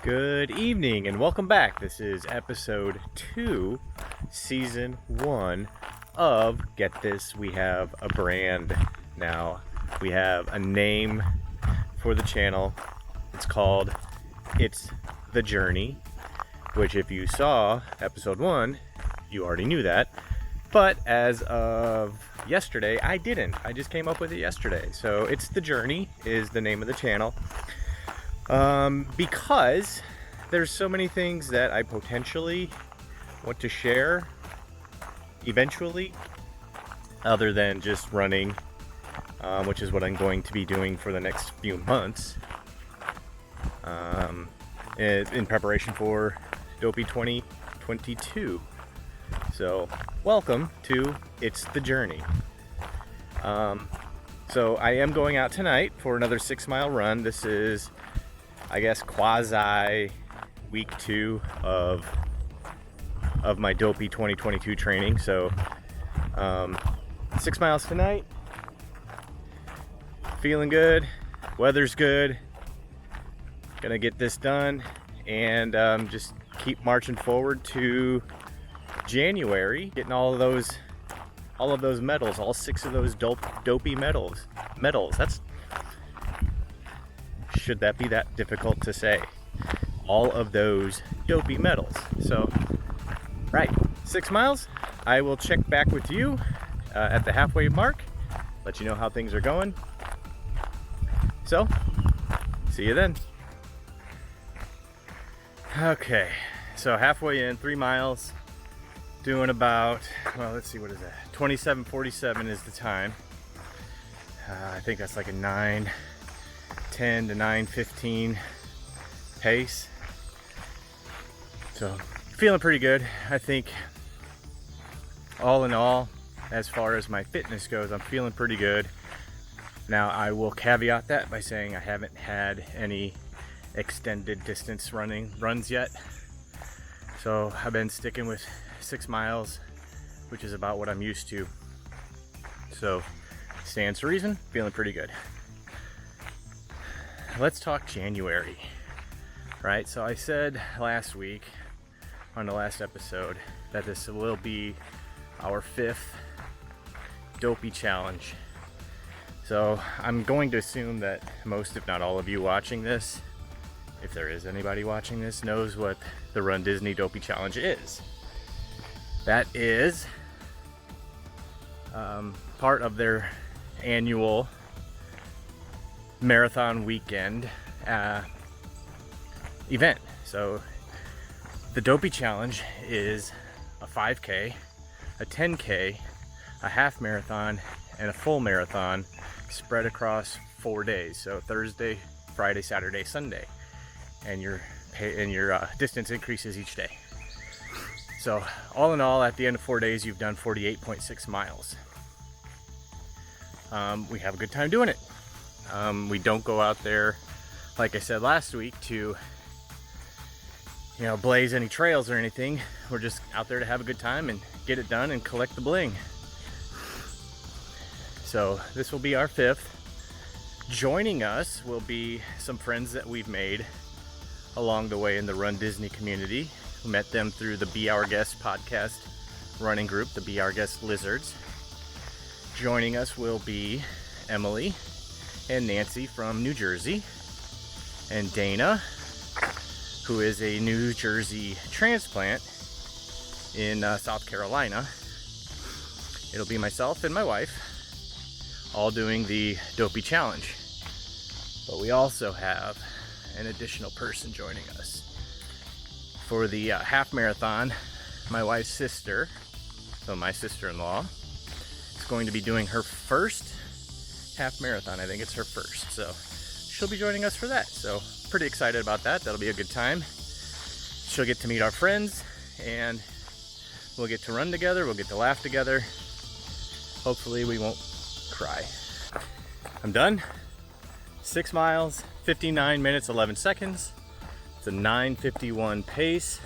Good evening and welcome back. This is episode 2, season 1 of, get this, we have a brand now. We have a name for the channel. It's called It's the Journey, which if you saw episode 1, you already knew that. But as of yesterday, I didn't. I just came up with it yesterday. So It's the Journey is the name of the channel. Because there's so many things that I potentially want to share eventually, other than just running, which is what I'm going to be doing for the next few months, in preparation for Dopey 2022. So welcome to It's the Journey. So I am going out tonight for another 6-mile run. This is, I guess, quasi week 2 of my Dopey 2022 training. So 6 miles tonight. Feeling good. Weather's good. Gonna get this done and just keep marching forward to January, getting all of those medals, all 6 of those Dopey medals. That's, should that be that difficult to say? All of those Dopey medals. So, right, 6 miles. I will check back with you at the halfway mark, let you know how things are going. So, see you then. Okay, so halfway in, 3 miles, doing about, well, let's see, what is that? 27:47 is the time. I think that's like a 9:10 to 9:15 pace. So feeling pretty good. I think all in all, as far as my fitness goes, I'm feeling pretty good. Now I will caveat that by saying I haven't had any extended distance runs yet. So I've been sticking with 6 miles, which is about what I'm used to. So stands to reason, feeling pretty good. Let's talk January, right? So I said last week on the last episode that this will be our 5th Dopey challenge. So I'm going to assume that most, if not all of you watching this, if there is anybody watching this, knows what the RunDisney Dopey challenge is. That is part of their annual marathon weekend event. So the Dopey challenge is a 5K, a 10K, a half marathon, and a full marathon spread across 4 days. So Thursday, Friday, Saturday, Sunday, and your distance increases each day. So all in all, at the end of 4 days, you've done 48.6 miles. We have a good time doing it. We don't go out there, like I said last week, to blaze any trails or anything. We're just out there to have a good time and get it done and collect the bling. So this will be our 5th. Joining us will be some friends that we've made along the way in the RunDisney community. We met them through the Be Our Guest podcast running group, the Be Our Guest Lizards. Joining us will be Emily and Nancy from New Jersey, and Dana, who is a New Jersey transplant in South Carolina. It'll be myself and my wife, all doing the Dopey challenge. But we also have an additional person joining us. For the half marathon, my wife's sister, so my sister-in-law, is going to be doing her first half marathon. I think it's her first. So she'll be joining us for that. So pretty excited about that. That'll be a good time. She'll get to meet our friends and we'll get to run together. We'll get to laugh together. Hopefully we won't cry. I'm done. 6 miles, 59 minutes, 11 seconds. It's a 9:51 pace.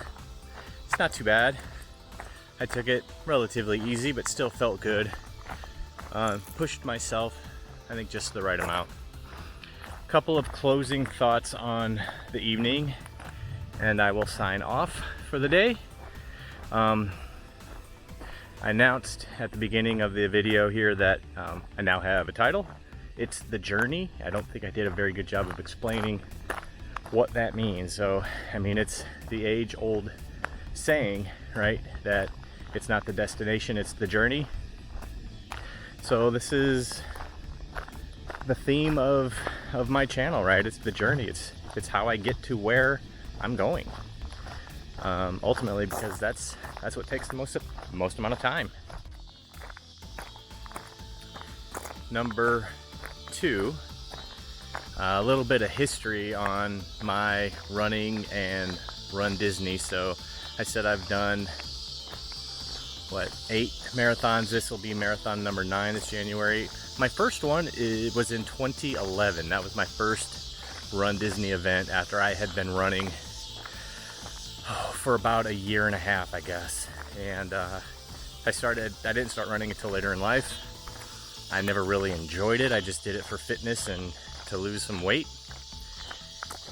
It's not too bad. I took it relatively easy, but still felt good. Pushed myself, I think, just the right amount. Couple of closing thoughts on the evening and I will sign off for the day. I announced at the beginning of the video here that I now have a title. It's The Journey. I don't think I did a very good job of explaining what that means. So, I mean, it's the age-old saying, right, that it's not the destination, it's the journey. So this is the theme of my channel, right? It's the journey. It's how I get to where I'm going. Ultimately, because that's what takes the most amount of time. Number 2, a little bit of history on my running and RunDisney. So I said I've done 8 marathons. This will be marathon number 9 this January. My first one was in 2011. That was my first RunDisney event after I had been running for about a year and a half, I guess. And I didn't start running until later in life. I never really enjoyed it. I just did it for fitness and to lose some weight.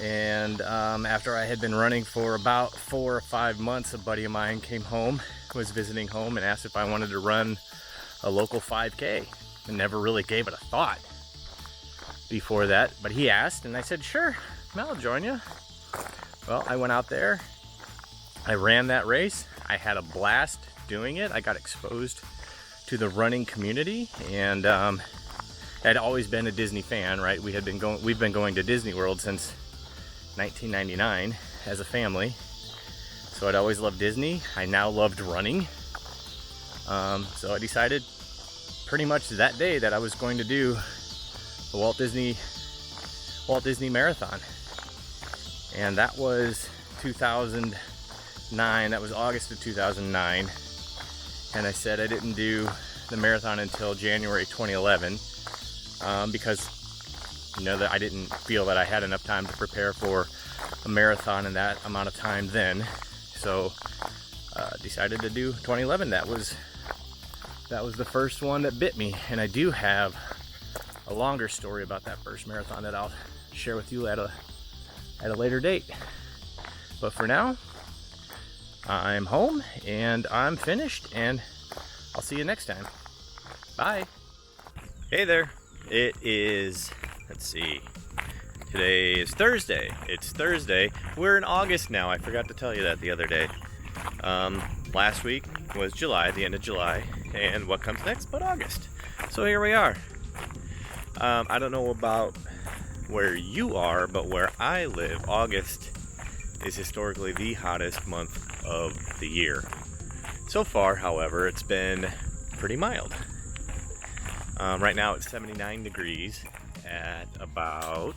And after I had been running for about 4 or 5 months, a buddy of mine came home, was visiting home, and asked if I wanted to run a local 5K. I never really gave it a thought before that, but he asked, and I said, sure, I'll join you. Well, I went out there, I ran that race, I had a blast doing it. I got exposed to the running community, and I'd always been a Disney fan, right? We've been going to Disney World since 1999 as a family, so I'd always loved Disney. I now loved running, so I decided pretty much that day that I was going to do the Walt Disney Marathon, and that was 2009. That was August of 2009, and I said I didn't do the marathon until January 2011 because that I didn't feel that I had enough time to prepare for a marathon in that amount of time then. So decided to do 2011. That was the first one that bit me, and I do have a longer story about that first marathon that I'll share with you at a later date. But for now, I'm home and I'm finished, and I'll see you next time. Bye. Hey there. It is, let's see, today is Thursday. It's Thursday. We're in August now. I forgot to tell you that the other day. Last week was July, the end of July, and what comes next but August. So here we are. I don't know about where you are, but where I live, August is historically the hottest month of the year. So far, however, it's been pretty mild. Right now it's 79 degrees at about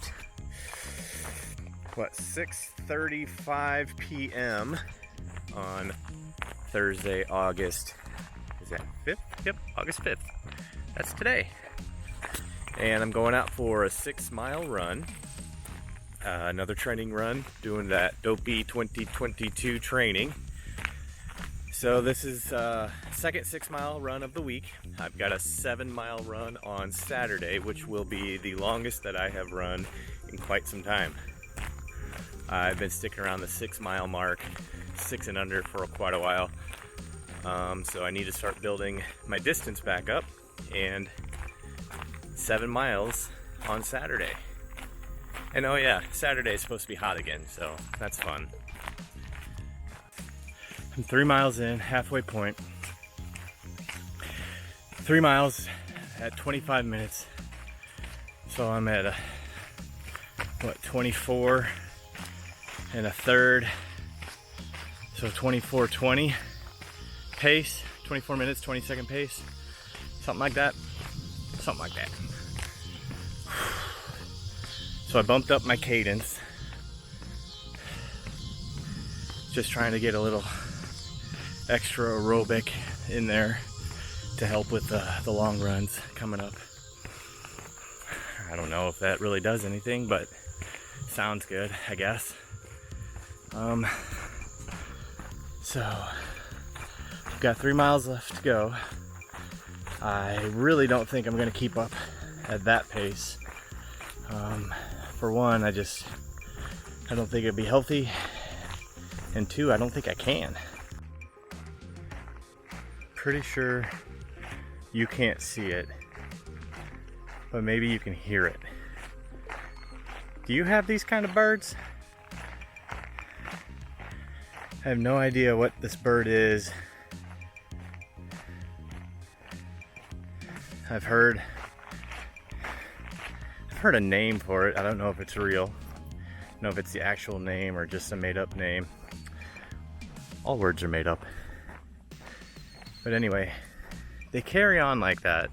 6:35 p.m. on Thursday, August, is that 5th? Yep, August 5th. That's today. And I'm going out for a 6-mile run, another training run, doing that Dopey 2022 training. So this is second 6-mile run of the week. I've got a 7-mile run on Saturday, which will be the longest that I have run in quite some time. I've been sticking around the 6-mile mark, 6 and under, for quite a while. So I need to start building my distance back up, and 7 miles on Saturday. And oh yeah, Saturday is supposed to be hot again, so that's fun. I'm 3 miles in, halfway point. 3 miles at 25 minutes. So I'm at 24 and a third. So 24:20 pace, 24 minutes, 20-second pace. Something like that. Something like that. So I bumped up my cadence. Just trying to get a little extra aerobic in there to help with the long runs coming up. I don't know if that really does anything, but sounds good, I guess. So I've got 3 miles left to go. I really don't think I'm going to keep up at that pace. For one, I don't think it'd be healthy And 2, I don't think I can. Pretty sure you can't see it, but maybe you can hear it. Do you have these kind of birds? I have no idea what this bird is. I've heard a name for it. I don't know if it's real. I don't know if it's the actual name or just a made-up name. All words are made up. But anyway, they carry on like that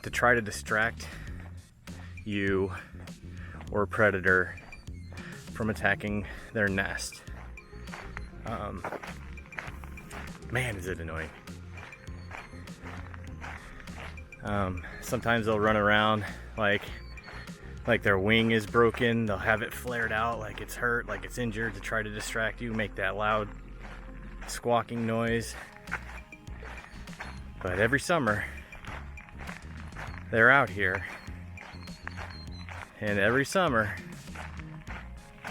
to try to distract you or a predator from attacking their nest. Man, is it annoying. Sometimes they'll run around like their wing is broken. They'll have it flared out like it's hurt, like it's injured, to try to distract you, make that loud squawking noise. But every summer they're out here, and every summer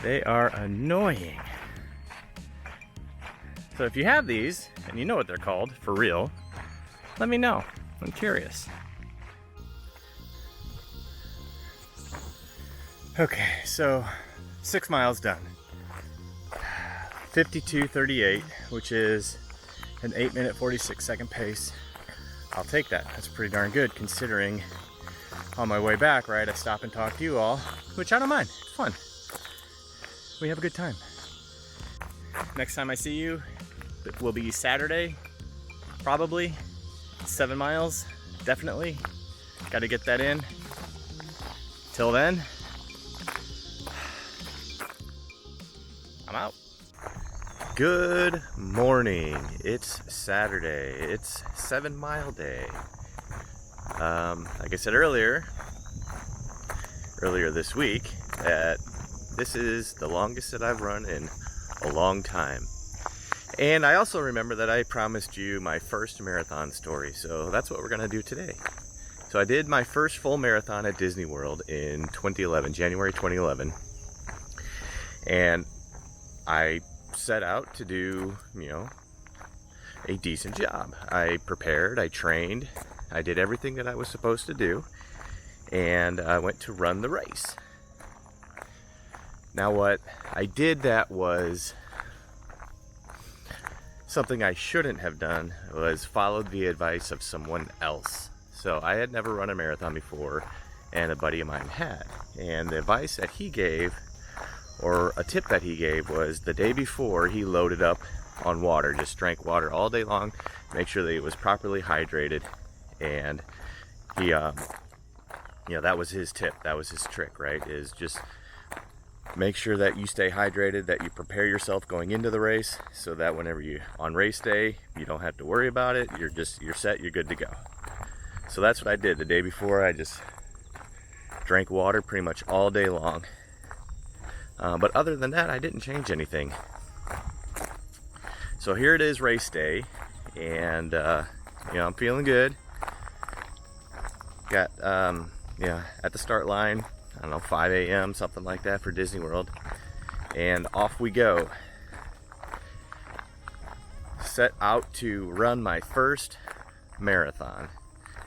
they are annoying. So if you have these and you know what they're called for real, let me know. I'm curious. Okay, so 6 miles done. 52:38, which is an 8-minute 46-second pace. I'll take that. That's pretty darn good considering on my way back, right, I stop and talk to you all, which I don't mind. It's fun. We have a good time. Next time I see you, it will be Saturday, probably. 7 miles, definitely. Got to get that in. Till then, I'm out. Good morning. It's Saturday. It's 7 Mile Day. Like I said earlier this week, that this is the longest that I've run in a long time. And I also remember that I promised you my first marathon story, so that's what we're gonna do today. So I did my first full marathon at Disney World in 2011, January 2011. And I set out to do, a decent job. I prepared, I trained, I did everything that I was supposed to do, and I went to run the race. Now what I did that was something I shouldn't have done, was followed the advice of someone else. So I had never run a marathon before, and a buddy of mine had. And the advice that he gave, or a tip that he gave, was the day before he loaded up on water, just drank water all day long, make sure that he was properly hydrated. And he, that was his tip, that was his trick, right? Is just make sure that you stay hydrated, that you prepare yourself going into the race, so that whenever you on race day, you don't have to worry about it. You're set, you're good to go. So that's what I did the day before. I just drank water pretty much all day long. But other than that, I didn't change anything. So here it is, race day, and I'm feeling good. Got at the start line, I don't know, 5 a.m., something like that for Disney World. And off we go. Set out to run my first marathon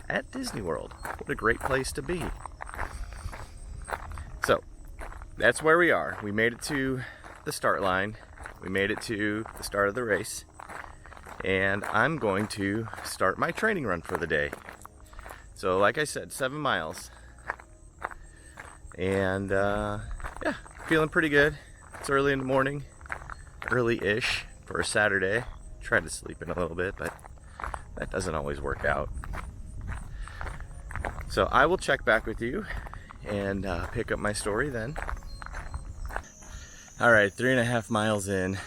at Disney World. What a great place to be. So, that's where we are. We made it to the start line. We made it to the start of the race. And I'm going to start my training run for the day. So, like I said, 7 miles. And feeling pretty good. It's early in the morning, early-ish for a Saturday. Tried to sleep in a little bit, but that doesn't always work out. So I will check back with you and pick up my story then. All right, 3.5 miles in.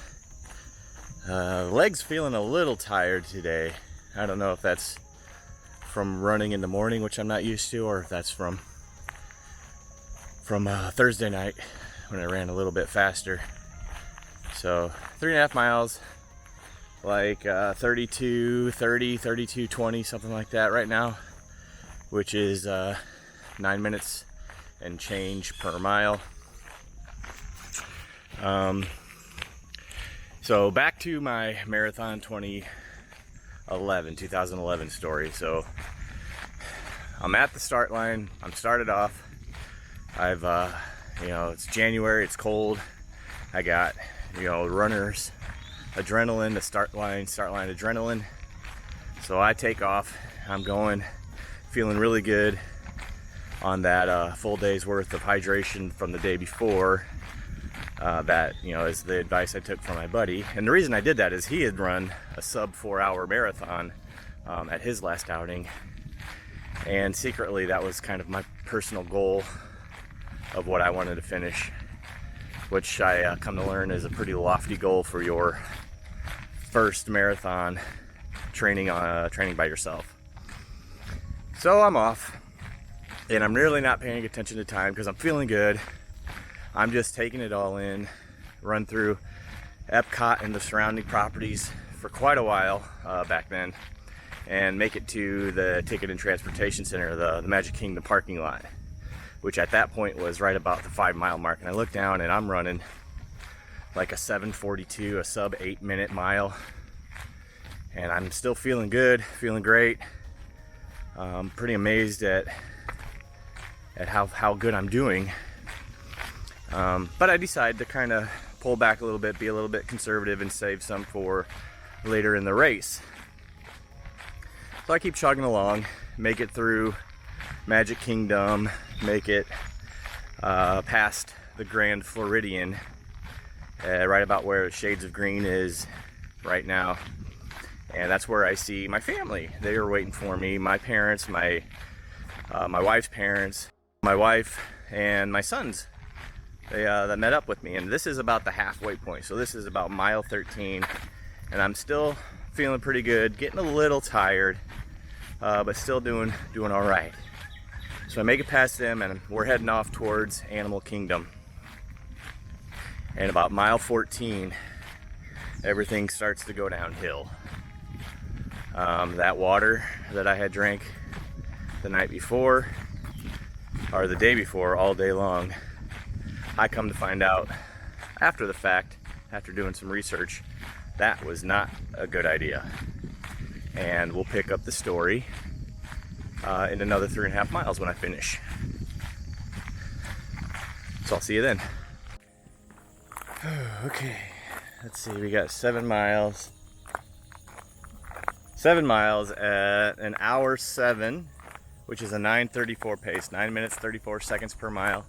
Legs feeling a little tired today. I don't know if that's from running in the morning, which I'm not used to, or if that's from Thursday night when I ran a little bit faster. So 3.5 miles, like 32:20, something like that right now, which is 9 minutes and change per mile. So back to my marathon 2011 story. So I'm at the start line. I'm started off. I've, it's January, it's cold. I got, runners adrenaline, the start line adrenaline. So I take off. I'm going, feeling really good on that full day's worth of hydration from the day before. That is the advice I took from my buddy. And the reason I did that is he had run a sub 4-hour marathon at his last outing, and secretly that was kind of my personal goal of what I wanted to finish, which I come to learn is a pretty lofty goal for your first marathon training by yourself. So I'm off, and I'm really not paying attention to time because I'm feeling good. I'm just taking it all in, run through Epcot and the surrounding properties for quite a while back then, and make it to the Ticket and Transportation Center, the Magic Kingdom parking lot, which at that point was right about the 5-mile mark. And I look down and I'm running like a 7:42, a sub 8-minute mile, and I'm still feeling good, feeling great. Pretty amazed at how good I'm doing. But I decided to kind of pull back a little bit, be a little bit conservative, and save some for later in the race. So I keep chugging along, make it through Magic Kingdom, make it past the Grand Floridian, right about where Shades of Green is right now. And that's where I see my family. They are waiting for me, my parents, my wife's parents, my wife, and my sons. They met up with me, and this is about the halfway point. So this is about mile 13, and I'm still feeling pretty good, getting a little tired, but still doing all right. So I make it past them, and we're heading off towards Animal Kingdom. And about mile 14, everything starts to go downhill. That water that I had drank the night before, or the day before, all day long, I come to find out after the fact, after doing some research, that was not a good idea. And we'll pick up the story in another 3.5 miles when I finish. So I'll see you then. Okay, let's see, we got 7 miles. 7 miles at an hour 7, which is a 9:34 pace, 9 minutes 34 seconds per mile.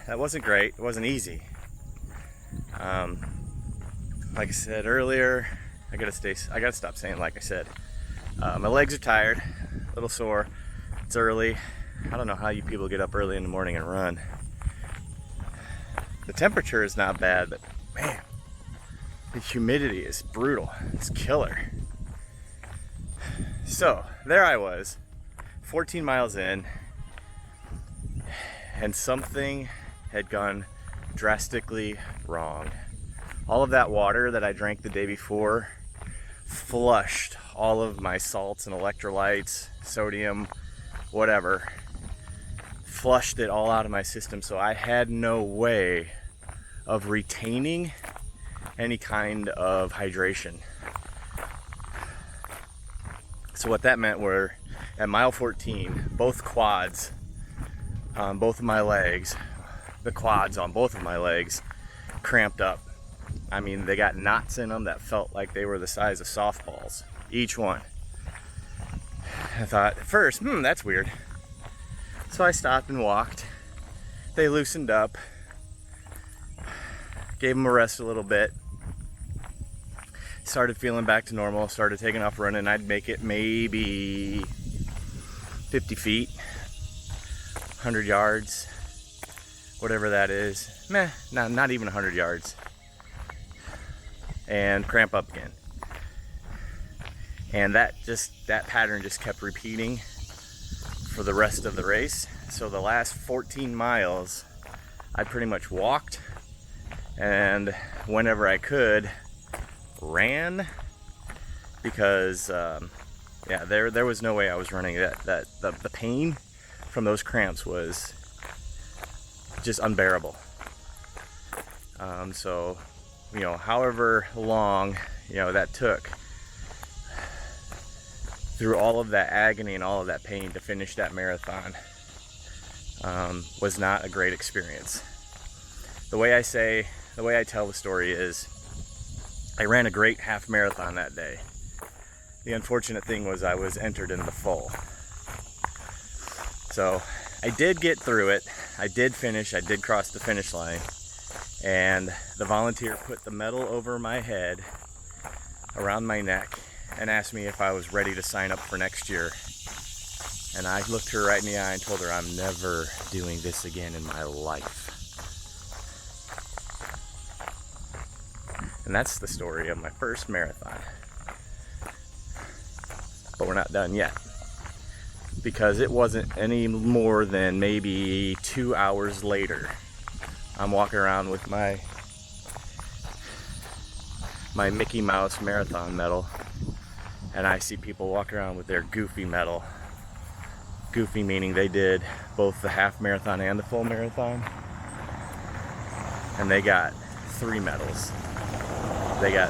That wasn't great. It wasn't easy. Like I said earlier, I gotta stop saying like I said. My legs are tired, a little sore. It's early. I don't know how you people get up early in the morning and run. The temperature is not bad, but man, the humidity is brutal. It's killer. So there I was, 14 miles in, and something had gone drastically wrong. All of that water that I drank the day before flushed all of my salts and electrolytes, sodium, whatever, flushed it all out of my system. So I had no way of retaining any kind of hydration. So what that meant were at mile 14, both quads on both of my legs, the quads on both of my legs cramped up. I mean, they got knots in them that felt like they were the size of softballs, each one. I thought at first, that's weird. So I stopped and walked. They loosened up, gave them a rest a little bit, started feeling back to normal, started taking off running. I'd make it maybe 50 feet, 100 yards, whatever that is. Not even 100 yards. And cramp up again. And that pattern just kept repeating for the rest of the race. So the last 14 miles, I pretty much walked, and whenever I could, ran, because there was no way I was running. The pain from those cramps was just unbearable. So however long, that took, through all of that agony and all of that pain to finish that marathon, was not a great experience. The way I tell the story is, I ran a great half marathon that day. The unfortunate thing was I was entered in the full. So I did get through it. I did finish. I did cross the finish line. And the volunteer put the medal over my head, around my neck, and asked me if I was ready to sign up for next year. And I looked her right in the eye and told her I'm never doing this again in my life. And that's the story of my first marathon. But we're not done yet, because it wasn't any more than maybe 2 hours later. I'm walking around with my Mickey Mouse marathon medal, and I see people walking around with their Goofy medal. Goofy meaning they did both the half marathon and the full marathon, and they got 3 medals. They got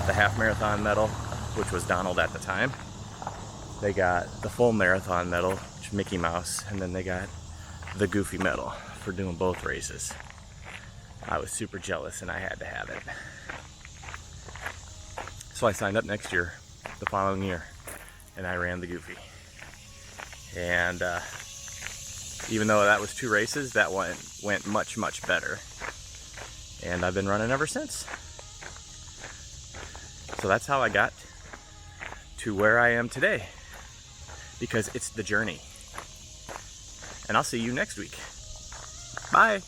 the half marathon medal, which was Donald at the time. They got the full marathon medal, which is Mickey Mouse, and then they got the Goofy medal for doing both races. I was super jealous and I had to have it. So I signed up next year, the following year, and I ran the Goofy. And even though that was 2 races, that one went much, much better. And I've been running ever since. So that's how I got to where I am today, because it's the journey. And I'll see you next week. Bye.